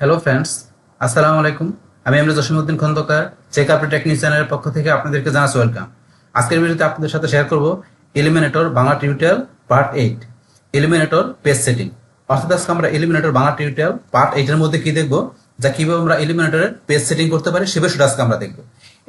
Hello friends, আসসালামু আলাইকুম। আমি এমরে Jasimuddin Khandakar check update technique চ্যানেলের পক্ষ থেকে আপনাদেরকে জানাচ্ছি ওয়েলকাম। আজকের ভিডিওতে আপনাদের সাথে শেয়ার করব eliminator Bangla tutorial part 8 eliminator page setting. অর্থাৎ আজকে আমরা এলিমিনেটর বাংলা টিউটোরিয়াল পার্ট 8 এর মধ্যে কি দেখব, যা কিভাবে আমরা এলিমিনেটরের পেজ সেটিং করতে পারি সে বিষয়টা আজকে আমরা দেখব।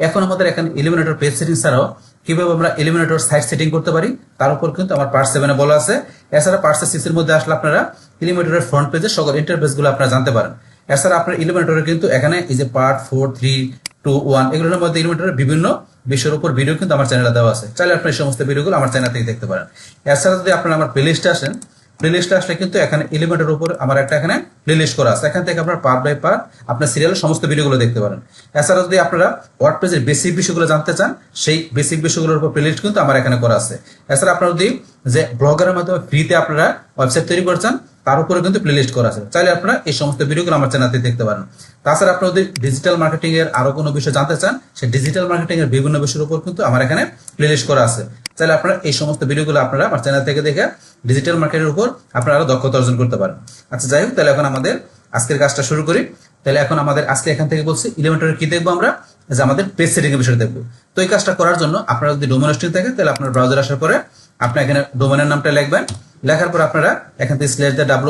এখন আমাদের এখানে এলিমিনেটর পেজ সেটিং ছাড়াও কিভাবে আমরা এলিমিনেটর সাইট সেটিং করতে পারি তার উপর কিন্তু আমার পার্ট 7 এ বলা আছে। এছাড়া পার্ট 6 এর মধ্যে আসলে আপনারা এলিমিনেটরের ফ্রন্ট পেজের সকল ইন্টারফেসগুলো আপনারা জানতে পারেন। এছাড়া আপনার এলিমেন্টরে কিন্তু এখানে এই যে পার্ট 4, 3, 2, 1 এগুলোর মধ্যে এলিমেন্টরের বিভিন্ন বিষয়ের উপর ভিডিও কিন্তু আমার চ্যানেলে দেওয়া আছে। চাইলে আপনি এই সমস্ত ভিডিওগুলো আমার চ্যানেল থেকে দেখতে পারেন। এছাড়া যদি আপনারা আমার প্লেলিস্টে আসেন, প্লেলিস্টে আসলে কিন্তু এখানে এলিমেন্টের উপর আমার একটা এখানে প্লেলিস্ট করা আছে। এখান থেকে আপনার পার্ট বাই পার্ট আপনার সিরিয়ালের সমস্ত ভিডিওগুলো দেখতে পারেন। এছাড়া যদি আপনারা ওয়ার্ডপ্রেসের বেসিক বিষয়গুলো জানতে চান, সেই বেসিক বিষয়গুলোর উপর প্লেলিস্ট কিন্তু আমার এখানে করা আছে। এছাড়া আপনারা যদি যে ব্লগারের মাধ্যমে ফ্রিতে আপনারা ওয়েবসাইট তৈরি করছেন তার উপরে কিন্তু প্লেলিস্ট করা আছে। চাইলে আপনারা এই সমস্ত ভিডিওগুলো আমার চ্যানেলে দেখতে পারেন। তাছাড়া আপনারা যদি ডিজিটাল মার্কেটিং এর আরো কোনো বিষয় জানতে চান, সেই ডিজিটাল মার্কেটিং এর বিভিন্ন বিষয়ের উপর কিন্তু আমার এখানে প্লেলিস্ট করা আছে। চাইলে আপনারা এই সমস্ত ভিডিওগুলো আপনারা আমার চ্যানেল থেকে দেখে ডিজিটাল মার্কেটের উপর আপনারা আরো দক্ষতা অর্জন করতে পারেন। আচ্ছা, যাই হোক, তাহলে এখন আমাদের আজকের কাজটা শুরু করি। তাহলে এখন আমাদের আজকে এখান থেকে বলছি এলিমেন্টরে কি দেখবো আমরা, যে আমাদের পেজ সেটিং এর বিষয় দেখবো। তো এই কাজটা করার জন্য আপনারা যদি ডোমেন হোস্টিং থাকে তাহলে আপনার ব্রাউজার আসার পরে আপনি এখানে ডোমেনের নামটা লিখবেন। লেখার পর আপনারা এখান থেকে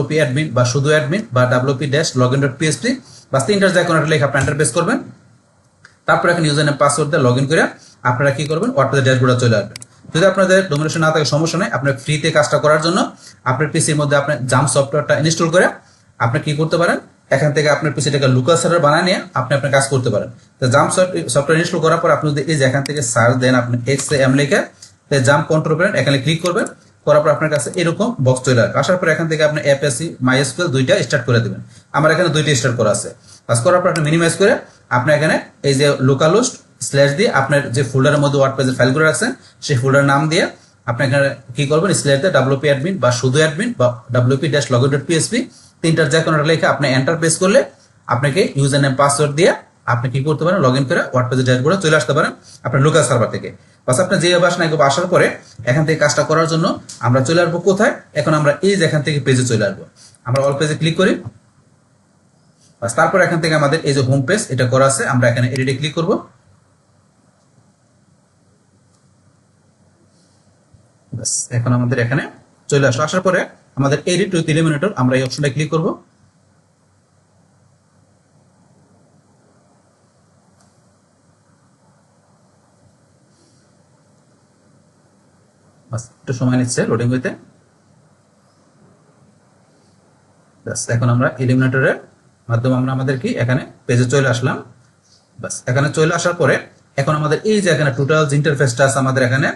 /wp admin বা শুধু অ্যাডমিন বা wp-login.php বা তিনটার যে কোনো একটা লেখা আপনি এন্টার প্রেস করবেন। তারপর এখানে ইউজার নেম পাসওয়ার্ড দিয়ে লগইন করে আপনারা কি করবেন, ওয়ার্ডপ্রেসের ড্যাশবোর্ডে চলে আসবেন। যদি আপনাদের ডোমিনেশন না থাকে সমস্যা নেই, আপনার ফ্রিতে কাজটা করার জন্য আপনার পিসির মধ্যে আপনি জাম সফটওয়্যারটা ইনস্টল করে আপনি কি করতে পারেন, এখান থেকে আপনার পিসিটাকে লোকাল সার্ভার বানিয়ে নিয়ে আপনি আপনার কাজ করতে পারেন। তো জাম সফটওয়্যার ইনস্টল করার পর আপনি যদি এই যে এখান থেকে সার্চ দেন, আপনি XAM লিখে জাম কন্ট্রোল করেন, এখানে ক্লিক করবেন। করার পর আপনার কাছে এরকম বক্স চলে আসবে। আসার পর এখান থেকে আপনি অ্যাপাচি মাইএসকিউএল দুইটা স্টার্ট করে দিবেন। আমার এখানে দুইটা স্টার্ট করা আছে। কাজ করার পর আপনি মিনিমাইজ করে আপনি এখানে এই যে লোকালহোস্ট স্ল্যাশ দিয়ে আপনার যে ফোল্ডারের মধ্যে ওয়ার্ডপ্রেসের ফাইলগুলো রাখছেন সেই ফোল্ডার নাম দিয়ে আপনি এখানে কি করবেন, স্ল্যাশ দিয়ে wp admin বা শুধু অ্যাডমিন বা wp-login.php তিনটার যে কোনো লেখা আপনি এন্টার প্রেস করলে আপনাকে ইউজার নেম পাসওয়ার্ড দিয়ে আপনি কি করতে পারেন, লগইন করে ওয়ার্ডপ্রেসের ড্যাশবোর্ডে চলে আসতে পারেন আপনার লোকাল সার্ভার থেকে। বাস আপনি যেভাবে আসেন একবার আসার পরে এখান থেকে কাজটা করার জন্য আমরা চলে আসবো কোথায়, এখন আমরা এই যে এখান থেকে পেজে চলে আসবো। আমরা অল পেজে ক্লিক করি। বাস তারপর এখান থেকে আমাদের এই যে হোম পেজ এটা করা আছে, আমরা এখানে এডিটে ক্লিক করব। বাস এখন আমাদের এখানে চলে আসো। আসার পরে আমাদের এডিট উইথ এলিমিনেটর আমরা এই অপশনটা ক্লিক করব। বাস একটু সময় নিচ্ছে লোডিং হইতে। বাস এখন আমরা এলিমিনেটরের মাধ্যমে আমরা আমাদের কি এখানে পেজে চলে আসলাম। বাস এখানে চলে আসার পরে এখন আমাদের এই যে এখানে টোটাল ইন্টারফেসটা আছে আমাদের এখানে,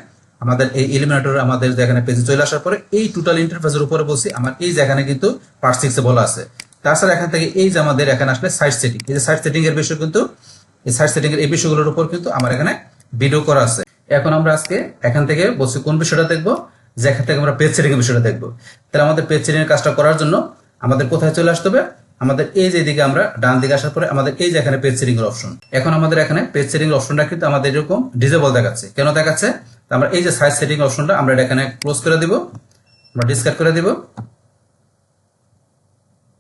আমাদের এই এলিমিনেটর আমাদের যে এখানে পেজে চলে আসার পরে এই টোটাল ইন্টারফেসের উপরে বলছি আমার এই যে এখানে কিন্তু পার্ট 6 এ বলা আছে। তাছাড়া এখান থেকে এই যে আমাদের এখানে আসলে সাইট সেটিং, এই যে সাইট সেটিং এর বিষয় কিন্তু এই সাইট সেটিং এর এই বিষয়গুলোর উপর কিন্তু আমার এখানে ভিডিও করা আছে। এখন আমরা আজকে এখান থেকে বলছি কোন বিষয়টা দেখবো, যে এখান থেকে আমরা পেজ সেটিং এর বিষয়টা দেখবো। তাহলে আমাদের পেজ সেটিং এর কাজটা করার জন্য আমাদের কোথায় চলে আসতে হবে, আমাদের এই যে দিকে আমরা ডান দিকে আসার পরে আমাদের এই যে এখানে পেজ সেটিং এর অপশন। এখন আমাদের এখানে পেজ সেটিং এর অপশনটা কিন্তু আমাদের এরকম ডিসেবল দেখাচ্ছে। কেন দেখাচ্ছে, আমরা এই যে সাইজ সেটিং অপশনটা আমরা এখানে ক্লোজ করে দিব, আমরা ডিসকার্ড করে দিব।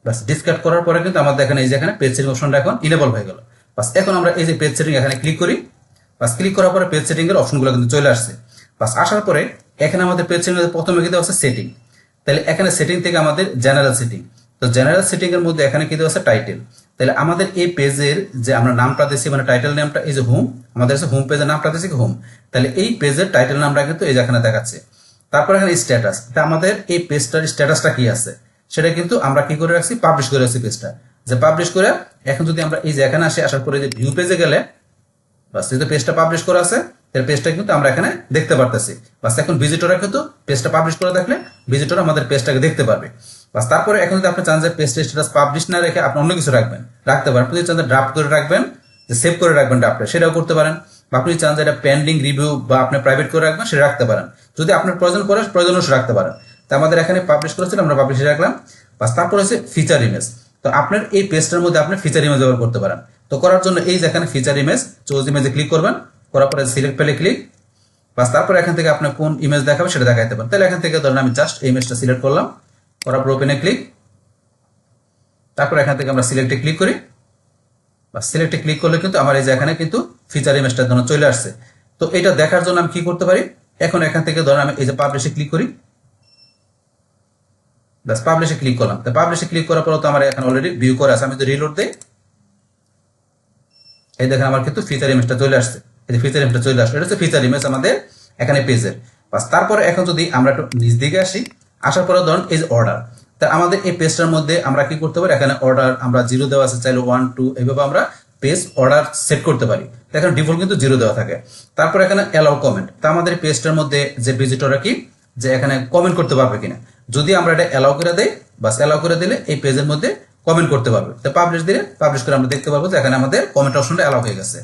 বাস ডিসকার্ড করার পরে কিন্তু আমাদের এখানে এই যে এখানে পেজ সেটিং অপশনটা এখন ইনেবল হয়ে গেল। বাস এখন আমরা এই যে পেজ সেটিং এখানে ক্লিক করি। বাস ক্লিক করার পরে পেজ সেটিং এর অপশনগুলো কিন্তু চলে আসছে। বাস আসার পরে এখানে আমাদের পেজ সেটিং এর প্রথমে কিন্তু আছে সেটিং। তাহলে এখানে সেটিং থেকে আমাদের জেনারেল সেটিং, তো জেনারেল সেটিং এর মধ্যে এখানে কিন্তু আছে টাইটেল। তাহলে আমাদের এই পেজের যে আমরা নামটা দিয়েছি মানে টাইটেল নামটা এই যে হোম, আমাদের আছে হোম পেজের নামটা দিয়েছি হোম। তাহলে এই পেজের টাইটেল নামটা কিন্তু এই যে এখানে দেখাচ্ছে। তারপর এখানে স্ট্যাটাস, তা আমাদের এই পেজটার স্ট্যাটাসটা কি আছে সেটা কিন্তু আমরা কি করে রাখছি, পাবলিশ করে রাখছি পেজটা। যে পাবলিশ করে এখন যদি আমরা এই যে এখানে আসি, আসার পরে যে ভিউ পেজে গেলে বাস যেহেতু পেজটা পাবলিশ করা আছে এর পেজটা কিন্তু আমরা এখানে দেখতে পারতেছি। বাস এখন ভিজিটররা কিন্তু পেজটা পাবলিশ করে দেখলে ভিজিটর আমাদের পেজটাকে দেখতে পারবে। বাস তারপরে এখন যদি আপনি চান যে পেজটা স্ট্যাটাস পাবলিশ না রেখে আপনি অন্য কিছু রাখবেন, রাখতে পারেন। আপনি যদি চান যে ড্রাফট করে রাখবেন, যে সেভ করে রাখবেন ড্রাফটে, সেটাও করতে পারেন। বা আপনি চান যে এটা পেন্ডিং রিভিউ বা আপনি প্রাইভেট করে রাখবেন, সেটা রাখতে পারেন। যদি আপনার প্রয়োজন পড়ে প্রয়োজনও রাখতে পারেন। তো আমাদের এখানে পাবলিশ করেছিল, আমরা পাবলিশে রাখলাম। বাস তারপর হচ্ছে ফিচার ইমেজ। তো আপনার এই পেজটার মধ্যে আপনি ফিচার ইমেজ ব্যবহার করতে পারেন। তো করার জন্য এই যে এখানে ফিচার ইমেজ, চুজ ইমেজে ক্লিক করবেন। করার পরে সিলেক্ট পেলে ক্লিক। বাস তারপরে এখান থেকে আপনার কোন ইমেজ দেখাবে সেটা দেখাইতে পারেন। তাহলে এখান থেকে ধরেন আমি জাস্ট এই ইমেজটা সিলেক্ট করলাম, করার পর ওপেনে ক্লিক। তারপর এখান থেকে আমরা সিলেক্টে ক্লিক করি, বা সিলেক্টে ক্লিক করলে কিন্তু আমার এই যে এখানে কিন্তু ফিচার ইমেজটা ধরুন চলে আসছে। তো এটা দেখার জন্য আমি কি করতে পারি, এখন এখান থেকে ধরুন আমি এই যে পাবলিশে ক্লিক করি, বাস পাবলিশে ক্লিক করলাম। তো পাবলিশে ক্লিক করার পর তো আমার এখানে অলরেডি ভিউ করা আছে। আমি যদি রিলোড দেই, এই দেখেন আমার কিন্তু ফিচার ইমেজটা চলে আসছে। এই যে ফিচার ইমেজটা চলে আসছে, এটা হচ্ছে ফিচার ইমেজ আমাদের এখানে পেজের। বাস তারপরে এখন যদি আমরা একটু নিচ দিকে আসি, আসার পরে ধরুন এই যে অর্ডার, তা আমাদের এই পেজটার মধ্যে আমরা কি করতে পারি, এখানে অর্ডার আমরা 0 দেওয়া আছে, চাইলে 1 2 এইভাবে আমরা পেজ অর্ডার সেট করতে পারি। এখানে ডিফল্ট কিন্তু 0 দেওয়া থাকে। তারপর এখানে অ্যালাউ কমেন্ট, তা আমাদের পেজটার মধ্যে যে ভিজিটররা কি যে এখানে কমেন্ট করতে পারবে কিনা, যদি আমরা এটা অ্যালাউ করে দেই, বাস অ্যালাউ করে দিলে এই পেজের মধ্যে কমেন্ট করতে পারবে। তো পাবলিশ দিলে, পাবলিশ করে আমরা দেখতে পারবো যে এখানে আমাদের কমেন্ট অপশনটা অ্যালাউ হয়ে গেছে।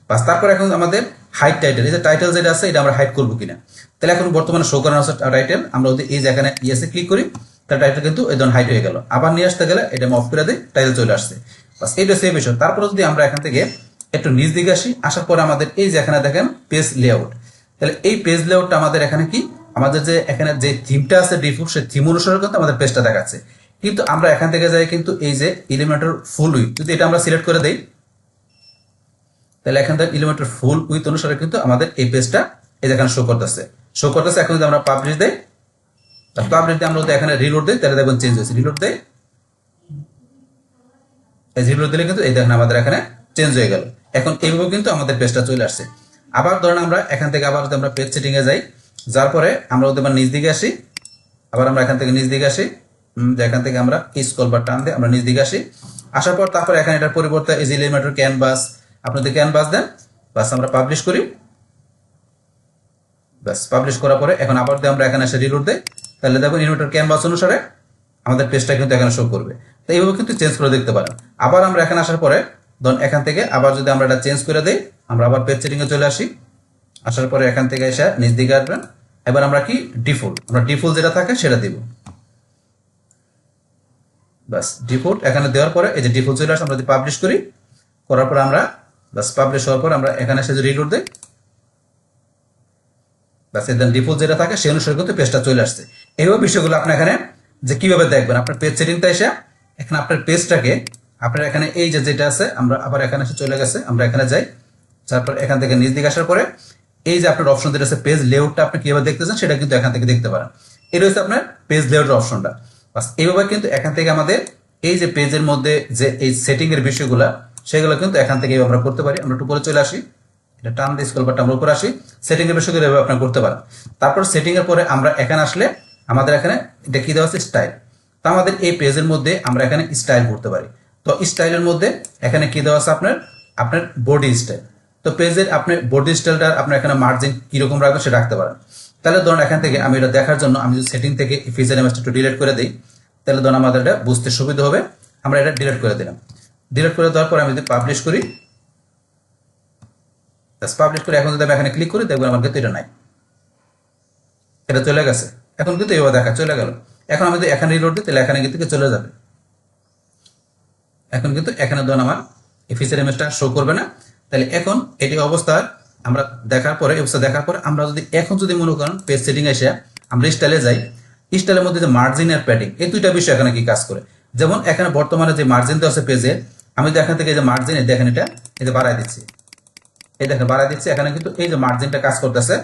বাস তারপর এখন আমাদের হাইড টাইটেল, এই যে টাইটেল যেটা আছে এটা আমরা হাইড করবো কিনা, তাহলে এখন বর্তমানে শো করানো আছে টাইটেল, আমরা যদি এই যে এখানে ইয়েসে ক্লিক করি, তার টাইটেল কিন্তু এই ধরুন হাইড হয়ে গেল। আবার নিয়ে আসতে গেলে এটা অফ করে দিই, টাইটেল চলে আসছে। বাস এইটা সেম বিষয়। তারপরে যদি আমরা এখান থেকে একটু নিচ দিকে আসি, আসার পরে আমাদের এই যে এখানে দেখেন পেজ লেআউট, তাহলে এই পেজ লেআউটটা আমাদের এখানে কি, আমাদের যে এখানে যে থিমটা আছে ডিফল্ট, সেই থিম অনুসারে কিন্তু আমাদের পেজটা দেখাচ্ছে। কিন্তু আমরা এখান থেকে যাই কিন্তু এই যে এলিমেন্টর ফুল উইথ, যদি এটা আমরা সিলেক্ট করে দেই, তাহলে এখান থেকে এলিমেন্টর ফুল উইথ অনুসারে কিন্তু আমাদের এই পেজটা এই যেখানে শো করতেছে। এখন যদি আমরা পাবলিশ দেই, পাবলিশ দিয়ে আমরা যদি এখানে রিলোড দেই, তাহলে দেখবেন চেঞ্জ হয়েছে। রিলোড দেই, এই রিলোড দিলে কিন্তু এই দেখেন আমাদের এখানে চেঞ্জ হয়ে গেল। এখন এইভাবে কিন্তু আমাদের পেজটা চলে আসছে। আবার ধরেন আমরা এখান থেকে আবার যদি আমরা পেজ সেটিং এ যাই, যার পরে আমরা যদি নিচ দিকে আসি, আবার আমরা এখান থেকে নিচ দিকে আসি, এখান থেকে আমরা স্ক্রল বার টান দিয়ে আমরা নিচ দিকে আসি, আসার পর তারপর এখানে এটার পরিবর্তে এই যে এলিমেন্টর ক্যানভাস, আপনি যদি ক্যানভাস দেন, বাস আমরা পাবলিশ করি, বাস পাবলিশ করার পরে এখন আবার যদি আমরা এখানে এসে রিলোড দেই, তাহলে দেখবেন এলিমেন্টর ক্যানভাস অনুসারে আমাদের পেজটা কিন্তু এখানে শো করবে। তো এইভাবে কিন্তু চেঞ্জ করে দেখতে পারেন। আবার আমরা এখানে আসার পরে ধরুন এখান থেকে আবার যদি আমরা এটা চেঞ্জ করে দেই, আমরা আবার পেজ সেটিং এ চলে আসি, আসার পরে এখান থেকে এসে নিচ দিকে আসবেন, এবার আমরা কি ডিফল্ট, আমরা ডিফল্ট যেটা থাকে সেটা দিব, বাস ডিফল্ট এখানে দেওয়ার পরে এই যে ডিফল্ট চলে আসে। আমরা যদি পাবলিশ করি, করার পর আমরা বাস পাবলিশ হওয়ার পর আমরা এখানে এসে যদি রিলোড দেই, বাস এদের ডিফল্ট যেটা থাকে সেই অনুসারে কিন্তু পেজটা চলে আসছে। এইভাবে বিষয়গুলো আপনি এখানে যে কিভাবে দেখবেন, আপনার পেজ সেটিংটা এসে এখানে আপনার পেজটাকে আপনার এখানে এই যে যেটা আছে, আমরা আবার এখানে এসে চলে গেছে, আমরা এখানে যাই, তারপর এখান থেকে নিচ দিকে আসার পরে এই যে আপনার অপশন যেটা আছে পেজ লেআউটটা আপনি কিভাবে দেখতেছেন সেটা কিন্তু এখান থেকে দেখতে পারেন। এটা হচ্ছে আপনার পেজ লেআউটের অপশনটা। বাস এইভাবে কিন্তু এখান থেকে আমাদের এই যে পেজের মধ্যে যে এই সেটিং এর বিষয়গুলো, সেগুলো কিন্তু এখান থেকে আমরা করতে পারি। আমরা একটু উপরে চলে আসি, এটা টান দিয়ে স্ক্রল বারটা আমরা উপরে আসি, সেটিং এর বিষয়গুলো এভাবে আপনি করতে পারেন। তারপর সেটিং এর পরে আমরা এখানে আসলে আমাদের এখানে এটা কি দেওয়া আছে স্টাইল, তো আমাদের এই পেজের মধ্যে আমরা এখানে স্টাইল করতে পারি। তো স্টাইলের মধ্যে এখানে কি দেওয়া আছে আপনার আপনার বডি স্টাইল, তো পেজের আপনার বডি স্টাইলটা আপনার এখানে মার্জিন কিরকম রাখবেন সেটা রাখতে পারেন। তাহলে ধরুন এখান থেকে আমি এটা দেখার জন্য আমি যদি সেটিং থেকে ফিচার ইমেজটা একটু ডিলিট করে দিই, তাহলে ধরুন আমাদের এটা বুঝতে সুবিধা হবে। আমরা এটা ডিলিট করে দিলাম, ডিলিট করে দেওয়ার পর আমি যদি পাবলিশ করি, পাবলিশ করে এখন যদি আমি এখানে ক্লিক করি, দেখবেন আমার কিন্তু এটা নাই, এটা চলে গেছে। এখন কিন্তু এভাবে দেখা চলে গেল। এখন আমি যদি এখানে রিলোড দিই, তাহলে এখানে কিন্তু চলে যাবে। এখন কিন্তু এখানে ধরুন আমার এই ফিচার ইমেজটা শো করবে না। তাহলে এখন এটি অবস্থা আমরা দেখার পরে আমরা যদি এখন যদি মনে করেন পেজ সেটিং এসে আমরা স্টাইলে যাই, স্টাইলের মধ্যে যে মার্জিন আর প্যাডিং এই দুইটা বিষয় এখানে কি কাজ করে। যেমন এখানে বর্তমানে যে মার্জিন দেওয়া আছে পেজে, আমি যদি এখান থেকে এই যে মার্জিন দেখেন এটা এই যে বাড়াই দিচ্ছি, এই দেখেন বাড়াই দিচ্ছি, এখানে কিন্তু এই যে মার্জিনটা কাজ করতেছে,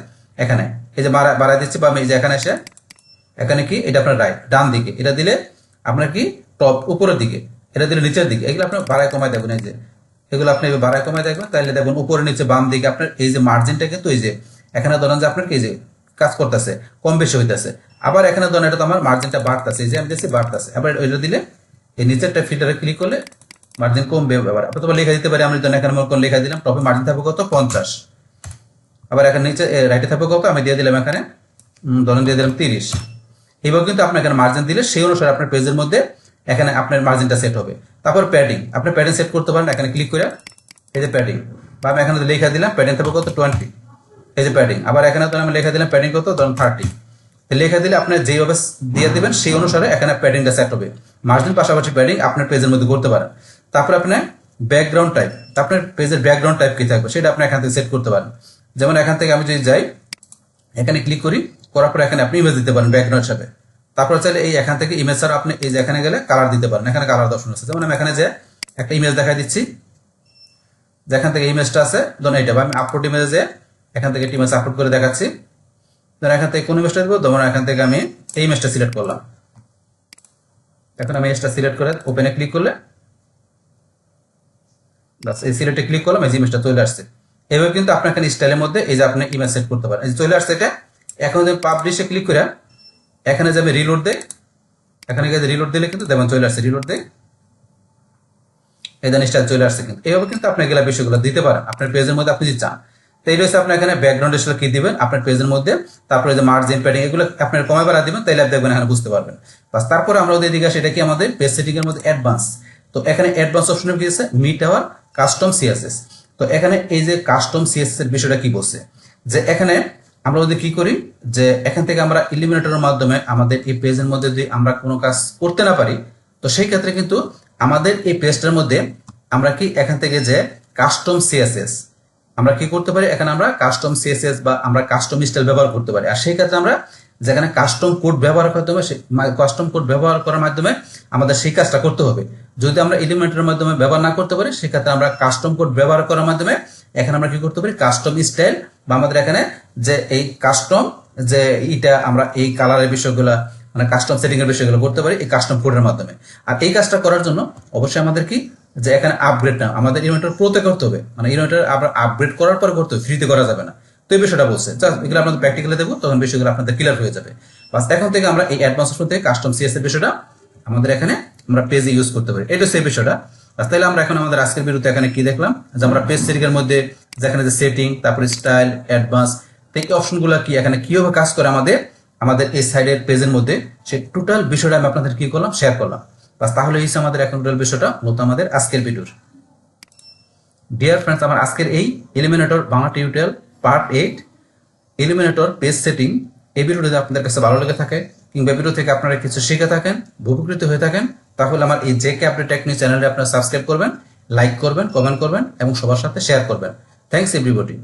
এখানে এই যে বাড়াই দিচ্ছি, বা আমি এই যে এখানে এসে এখানে কি এটা আপনার রাইট ডান দিকে, এটা দিলে আপনার কি টপ উপরের দিকে, এটা দিলে নিচের দিকে, এগুলো আপনার বাড়ায় কমায় দেখবেন। এই যে এগুলো আপনি বাড়ায় কমায় দেখবেন, তাহলে দেখবেন উপরে নিচে বাম দিকে আপনার এই যে মার্জিনটা কিন্তু এই যে এখানে ধরেন যে আপনার কি যে কাজ করতেছে কম বেশি হইতেছে। আবার এখানে ধরেন এটা তো আমার মার্জিনটা বাড়তেছে, এই যে আমি দিচ্ছি বাড়তেছে, আবার ওইটা দিলে এই নিচেরটা ফিল্টারে ক্লিক করলে মার্জিন কমবে। আবার আপনি তো লেখা দিতে পারি, আমি ধরেন এখানে মনে করেন লেখা দিলাম টপে মার্জিন থাকবে কত 50, আবার এখানে নিচে রাইটে থাকবে কত আমি দিয়ে দিলাম এখানে ধরেন দিয়ে দিলাম 30। এইভাবে কিন্তু আপনি এখানে মার্জিন দিলে সেই অনুসারে আপনার পেজের মধ্যে এখানে আপনার মার্জিনটা সেট হবে। তারপর প্যাডিং, আপনি প্যাডিং সেট করতে পারেন এখানে ক্লিক করে, এই যে প্যাডিং, বা আমি এখানে লেখা দিলাম প্যাডিং থাকবে কত 20, এই যে প্যাডিং, আবার এখানে তো আমি লেখা দিলাম প্যাডিং কত ধরুন 30, লেখা দিলে আপনি যেভাবে দিয়ে দিবেন সেই অনুসারে এখানে প্যাডিংটা সেট হবে। মার্জিন পাশাপাশি প্যাডিং আপনার পেজের মধ্যে করতে পারেন। তারপর আপনি ব্যাকগ্রাউন্ড টাইপ, আপনার পেজের ব্যাকগ্রাউন্ড টাইপ কি থাকবে সেটা আপনি এখান থেকে সেট করতে পারেন। যেমন এখান থেকে আমি যদি যাই এখানে ক্লিক করি, করার পর এখানে আপনি ইমেজ দিতে পারেন ব্যাকগ্রাউন্ড হিসাবে, তারপর চাইলে এই এখান থেকে ইমেজ ছাড়া আপনি এই যে এখানে গেলে কালার দিতে পারেন, এখানে কালার অপশন আছে। যেমন আমি এখানে যে একটা ইমেজ দেখাই দিচ্ছি, যেখান থেকে ইমেজটা আছে ধরুন এইটা, আমি আপলোড ইমেজে যে এখান থেকে একটা ইমেজ আপলোড করে দেখাচ্ছি। ধরুন এখান থেকে কোন ইমেজটা দেবো, ধরুন এখান থেকে আমি এই ইমেজটা সিলেক্ট করলাম। এখন আমি ইমেজটা সিলেক্ট করে ওপেনে ক্লিক করলে বাস এই সিলেক্টে ক্লিক করলাম, এই ইমেজটা চলে আসছে। এভাবে কিন্তু আপনি এখানে স্টাইলের মধ্যে এই যে আপনি ইমেজ সেট করতে পারেন। এই চলে আসছে এটা। এখন যদি পাবলিশে ক্লিক করে এখানে যাবে রিলোড দেয়, এখানে গিয়ে রিলোড দিলে কিন্তু দেখবেন চলে আসছে, রিলোড দেয় এই দেন স্টাইল চলে আসছে। কিন্তু এইভাবে কিন্তু আপনি এগুলা বিষয়গুলো দিতে পারেন আপনার পেজের মধ্যে আপনি যদি চান। তো এই রয়েছে আপনি এখানে ব্যাকগ্রাউন্ড স্টাইল কি দিবেন আপনার পেজের মধ্যে, তারপরে যে মার্জিন প্যাডিং এগুলো আপনার কমে বাড়া দিবেন, তাইলে দেখবেন এখানে বুঝতে পারবেন। বাস তারপরে আমরা ওদের দিকে সেটা কি আমাদের পেজ সেটিং এর মধ্যে অ্যাডভান্স। তো এখানে অ্যাডভান্স অপশনে কি আছে, মিট আওয়ার কাস্টম সিএসএস। তো এখানে এই যে কাস্টম সিএসএস এর বিষয়টা কি বলছে, যে এখানে আমরা যদি কি করি, যে এখান থেকে আমরা এলিমিনেটরের মাধ্যমে আমাদের এই পেজের মধ্যে যদি আমরা কোনো কাজ করতে না পারি, তো সেই ক্ষেত্রে কিন্তু আমাদের এই পেজটার মধ্যে আমরা কি এখান থেকে যে কাস্টম সিএসএস আমরা কি করতে পারি, এখানে আমরা কাস্টম সিএসএস বা আমরা কাস্টম স্টাইল ব্যবহার করতে পারি। আর সেই ক্ষেত্রে আমরা যেখানে কাস্টম কোড ব্যবহার করতে হবে, কাস্টম কোড ব্যবহার করার মাধ্যমে আমাদের সেই কাজটা করতে হবে। যদি আমরা এলিমেন্টের মাধ্যমে ব্যবহার না করতে পারি, সেক্ষেত্রে আমরা কাস্টম কোড ব্যবহার করার মাধ্যমে এখানে আমরা কি করতে পারি, কাস্টম স্টাইল বা আমাদের এখানে যে এই কাস্টম যে এটা আমরা এই কালারের বিষয়গুলো মানে কাস্টম সেটিং এর বিষয়গুলো করতে পারি এই কাস্টম কোডের মাধ্যমে। আর এই কাজটা করার জন্য অবশ্যই আমাদের কি যে এখানে আপগ্রেড না আমাদের ইনভার্টার প্রোতে করতে হবে, মানে ইনভার্টার আবার আপগ্রেড করার পর করতে হবে, ফ্রিতে করা যাবে না। তো এই বিষয়টা বলছে, এগুলো আপনাদের প্র্যাকটিক্যালি দেবো, তখন বিষয়গুলো আপনাদের ক্লিয়ার হয়ে যাবে। বাস এখন থেকে আমরা এই অ্যাডভান্স অপশন থেকে কাস্টম সিএস এর বিষয়টা আমাদের এখানে আমরা পেজে ইউজ করতে পারি। এটা সেই বিষয়টা। তাহলে আমরা এখন আমাদের আজকের ভিডিওতে এখানে কি দেখলাম, যে আমরা পেজ সেটিং এর মধ্যে যেখানে যে সেটিং, তারপরে স্টাইল, অ্যাডভান্স এই অপশনগুলো কি এখানে কিভাবে কাজ করে আমাদের আমাদের এই সাইডের পেজের মধ্যে, সেই টোটাল বিষয়টা আমি আপনাদের কি করলাম, শেয়ার করলাম। বাস তাহলে এই আমাদের এখন টোটাল বিষয়টা মূলত আমাদের আজকের ভিডিওর। ডিয়ার ফ্রেন্ডস, আমার আজকের এই eliminator Bangla tutorial part 8 eliminator page setting এই ভিডিওটি যদি আপনাদের কাছে ভালো লেগে থাকে কিংবা ভিডিও থেকে আপনারা কিছু শিখে থাকেন, উপকৃত হয়ে থাকেন, তাহলে আমার এই জেকে আপডেট টেকনিক চ্যানেলটি আপনারা সাবস্ক্রাইব করবেন, লাইক করবেন, কমেন্ট করবেন এবং সবার সাথে শেয়ার করবেন। Thanks everybody.